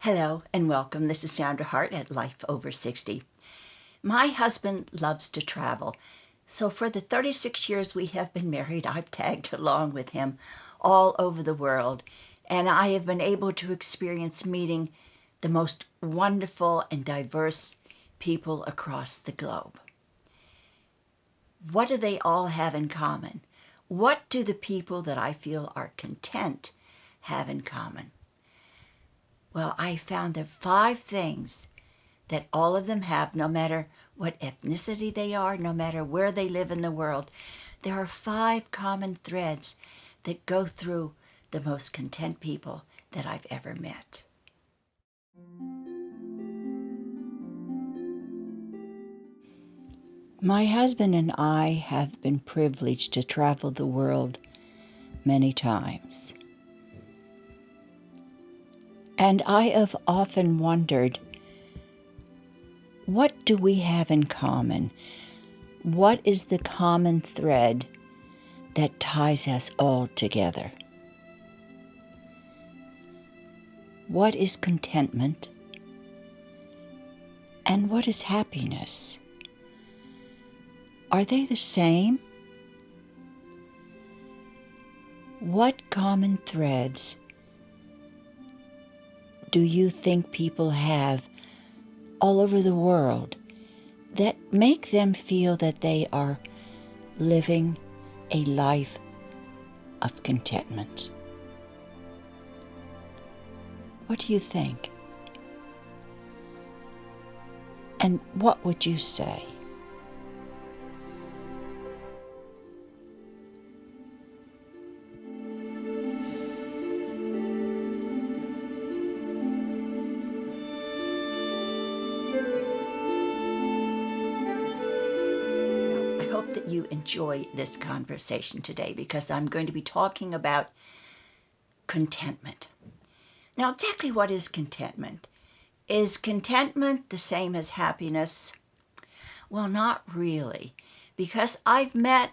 Hello and welcome. This is Sandra Hart at Life Over 60. My husband loves to travel. So for the 36 years we have been married, I've tagged along with him all over the world. And I have been able to experience meeting the most wonderful and diverse people across the globe. What do they all have in common? What do the people that I feel are content have in common? Well, I found there are 5 things that all of them have, no matter what ethnicity they are, no matter where they live in the world. There are 5 common threads that go through the most content people that I've ever met. My husband and I have been privileged to travel the world many times. And I have often wondered, what do we have in common? What is the common thread that ties us all together? What is contentment? And what is happiness? Are they the same? What common threads do you think people have all over the world that make them feel that they are living a life of contentment? What do you think? And what would you say? I hope that you enjoy this conversation today because I'm going to be talking about contentment. Now, exactly what is contentment? Is contentment the same as happiness? Well, not really, because I've met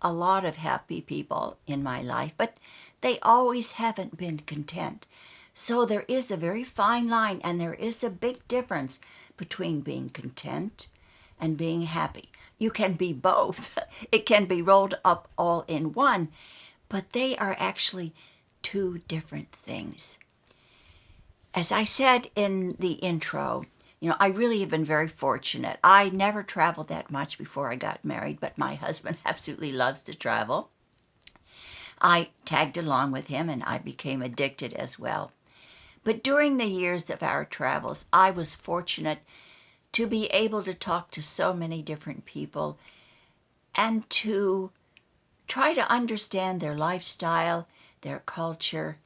a lot of happy people in my life, but they always haven't been content. So there is a very fine line, and there is a big difference between being content and being happy. You can be both. It can be rolled up all in one, but they are actually 2 different things. As I said in the intro, I really have been very fortunate. I never traveled that much before I got married, but my husband absolutely loves to travel. I tagged along with him and I became addicted as well. But during the years of our travels, I was fortunate to be able to talk to so many different people and to try to understand their lifestyle, their culture,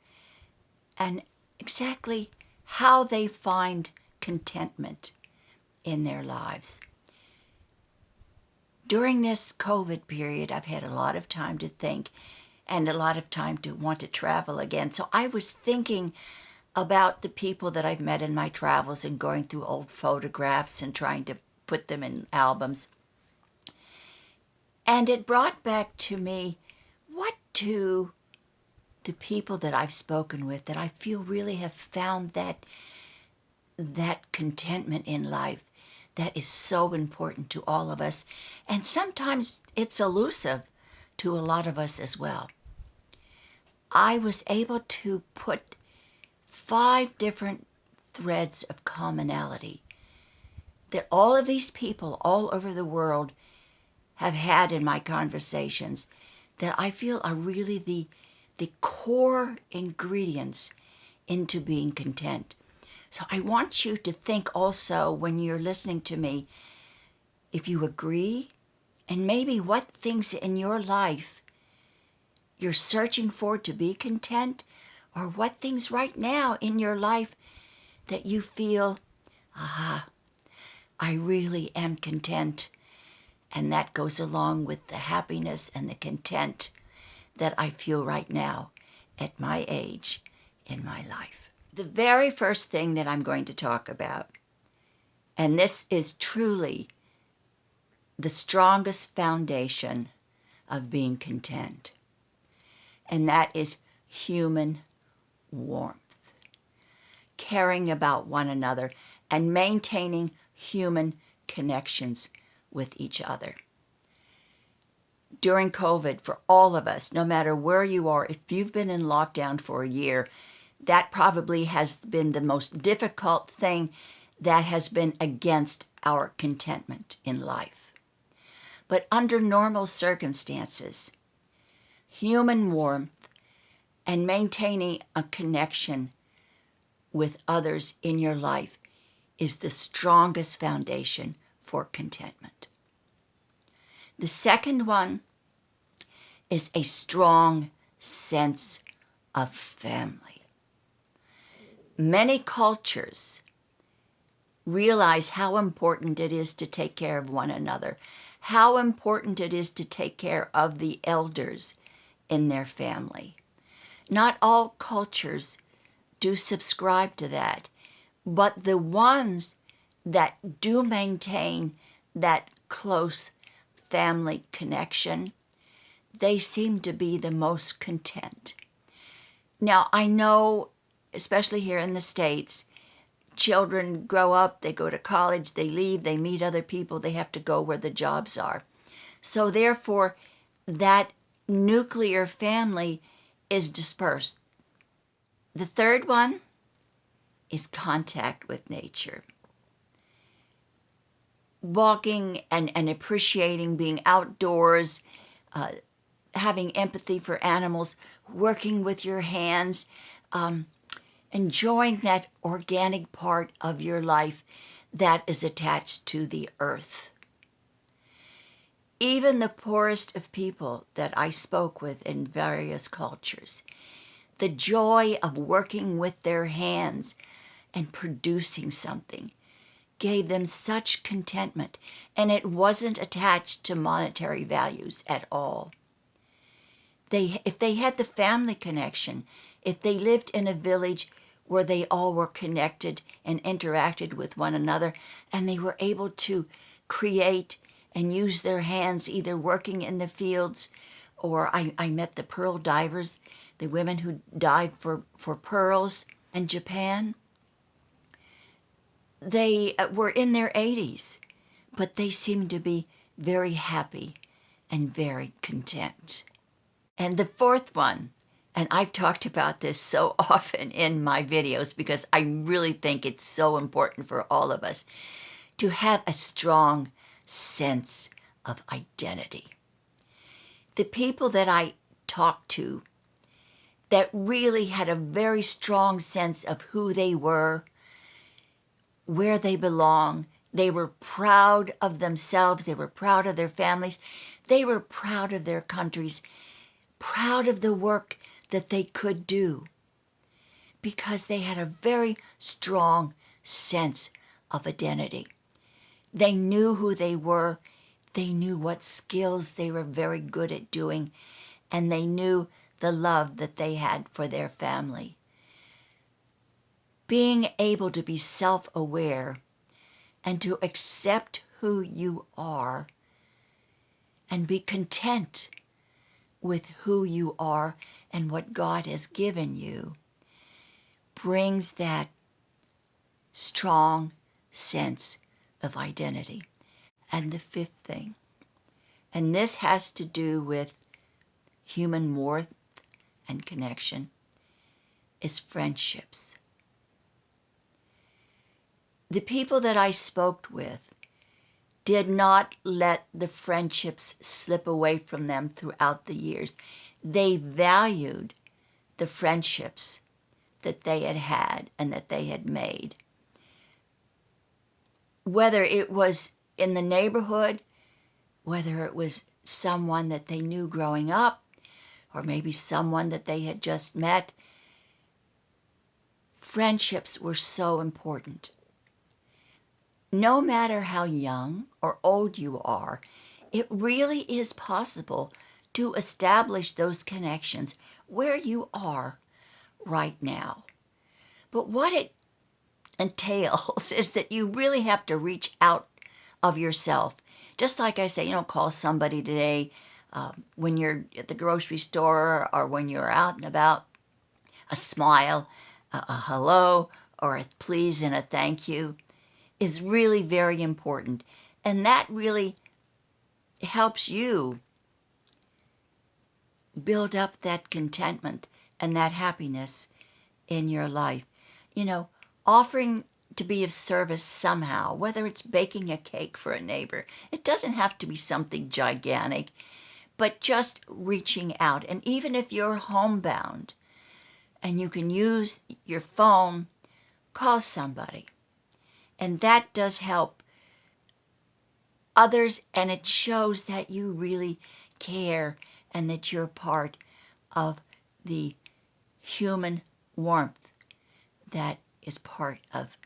and exactly how they find contentment in their lives. During this COVID period, I've had a lot of time to think and a lot of time to want to travel again. So I was thinking about the people that I've met in my travels and going through old photographs and trying to put them in albums. And it brought back to me, what do the people that I've spoken with that I feel really have found that contentment in life that is so important to all of us, and sometimes it's elusive to a lot of us as well. I was able to put 5 different threads of commonality that all of these people all over the world have had in my conversations that I feel are really the core ingredients into being content. So I want you to think also when you're listening to me, if you agree, and maybe what things in your life you're searching for to be content, or what things right now in your life that you feel, I really am content. And that goes along with the happiness and the content that I feel right now at my age in my life. The very first thing that I'm going to talk about, and this is truly the strongest foundation of being content, and that is human warmth. caring about one another, and maintaining human connections with each other. During COVID, for all of us, no matter where you are, if you've been in lockdown for a year, that probably has been the most difficult thing that has been against our contentment in life. But under normal circumstances, human warmth and maintaining a connection with others in your life is the strongest foundation for contentment. The second one is a strong sense of family. Many cultures realize how important it is to take care of one another, how important it is to take care of the elders in their family. Not all cultures do subscribe to that, but the ones that do maintain that close family connection, they seem to be the most content. Now, I know, especially here in the States, children grow up, they go to college, they leave, they meet other people, they have to go where the jobs are. So therefore, that nuclear family is dispersed. The third one is contact with nature. Walking and appreciating being outdoors, having empathy for animals, working with your hands, enjoying that organic part of your life that is attached to the earth. Even the poorest of people that I spoke with in various cultures, the joy of working with their hands and producing something gave them such contentment, and it wasn't attached to monetary values at all. If they had the family connection, if they lived in a village where they all were connected and interacted with one another, and they were able to create and use their hands, either working in the fields, or I met the pearl divers, the women who dive for pearls in Japan. They were in their 80s, but they seemed to be very happy and very content. And the fourth one, and I've talked about this so often in my videos because I really think it's so important for all of us to have a strong sense of identity. The people that I talked to that really had a very strong sense of who they were, where they belong. They were proud of themselves. They were proud of their families. They were proud of their countries, proud of the work that they could do, because they had a very strong sense of identity. They knew who they were. They knew what skills they were very good at doing, and they knew the love that they had for their family. Being able to be self-aware and to accept who you are and be content with who you are and what God has given you brings that strong sense of identity. And the fifth thing, and this has to do with human warmth and connection, is friendships. The people that I spoke with did not let the friendships slip away from them throughout the years. They valued the friendships that they had had and that they had made. Whether it was in the neighborhood, whether it was someone that they knew growing up, or maybe someone that they had just met, friendships were so important. No matter how young or old you are, it really is possible to establish those connections where you are right now. But what it entails is that you really have to reach out of yourself. Just like I say, call somebody today when you're at the grocery store or when you're out and about. A smile, a hello, or a please and a thank you is really very important. And that really helps you build up that contentment and that happiness in your life. You know, offering to be of service somehow, whether it's baking a cake for a neighbor. It doesn't have to be something gigantic, but just reaching out. And even if you're homebound and you can use your phone, call somebody. And that does help others, and it shows that you really care and that you're part of the human warmth that is part of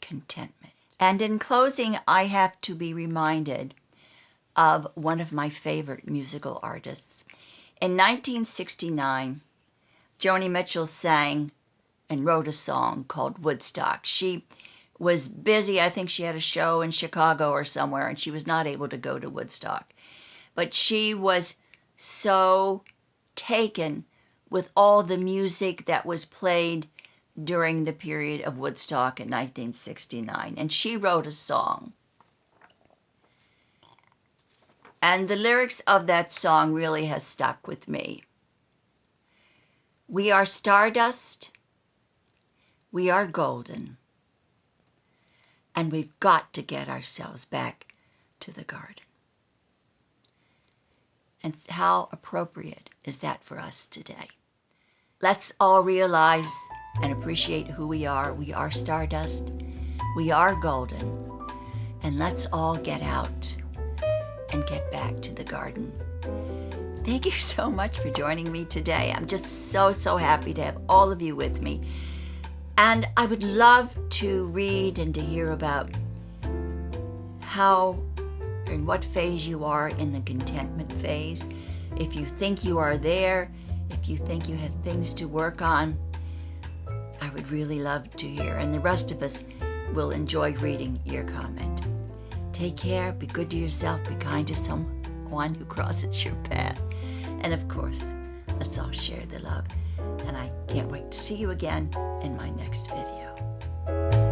contentment. And in closing, I have to be reminded of one of my favorite musical artists. In 1969, Joni Mitchell sang and wrote a song called Woodstock. She was busy. I think she had a show in Chicago or somewhere, and she was not able to go to Woodstock. But she was so taken with all the music that was played during the period of Woodstock in 1969. And she wrote a song. And the lyrics of that song really has stuck with me. We are stardust, we are golden, and we've got to get ourselves back to the garden. And how appropriate is that for us today? Let's all realize and appreciate who we are. We are stardust, we are golden, and let's all get out and get back to the garden. Thank you so much for joining me today. I'm just so happy to have all of you with me. And I would love to read and to hear about how and what phase you are in the contentment phase. If you think you are there, if you think you have things to work on, I would really love to hear. And the rest of us will enjoy reading your comment. Take care, be good to yourself, be kind to someone who crosses your path. And of course, let's all share the love. And I can't wait to see you again in my next video.